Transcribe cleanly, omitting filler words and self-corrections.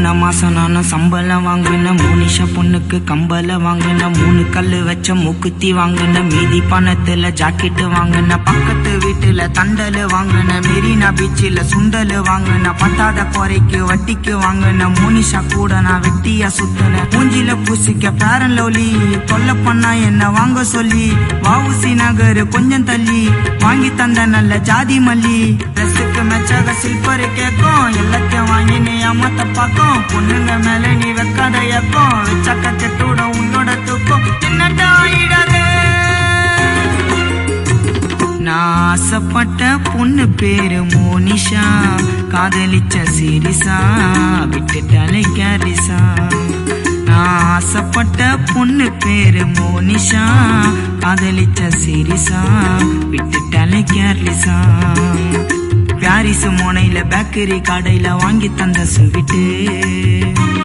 போன மாசம் நானும் சம்பளம் வாங்கின மோனிஷா பொண்ணுக்கு கம்பல வாங்கின 3 கல்லு வச்ச மூக்குத்தி வாங்கின மீதி பணத்துல ஜாக்கெட்டு வாங்கின பக்கத்து வீட்டுல தண்டல் வாங்கின மெரினா பீச்சில் சுண்டல் வாங்கின பத்தாத குறைக்கு வட்டிக்கு வாங்கின மோனிஷா கூட நான் வெட்டியா சுத்தின மூஞ்சில பூசிக்க பேரன் லவ்லி தொல்லை பண்ணா என்ன வாங்க சொல்லி வாவுசி நகர் கொஞ்சம் தள்ளி வாங்கி தந்த நல்ல ஜாதி மல்லி ட்ரெஸ்ஸுக்கு மெச்சாக சில்பரு கேட்கும் எல்லாத்தையும் வாங்கி நீ அம்மாத்த பாக்கும் பொண்ணுங்க மேல நீ வைக்காத ஏக்கம் வச்சாக்க கெட்டுட உன்னோட தூக்கம் என்னட்ட ஆயிடாதே நான் ஆசைப்பட்ட பொண்ணு பேரு மோனிஷா காதலிச்ச சீரிசா விட்டுட்டாலே கேரிசா நான் ஆசைப்பட்ட பொண்ணு பேரு மோனிஷா காதலிச்ச சீரிசா விட்டுட்டாலே கேர்லிசா பாரிஸ் மோனையில பேக்கரி கடையில வாங்கி தந்த ஸ்வீட்டு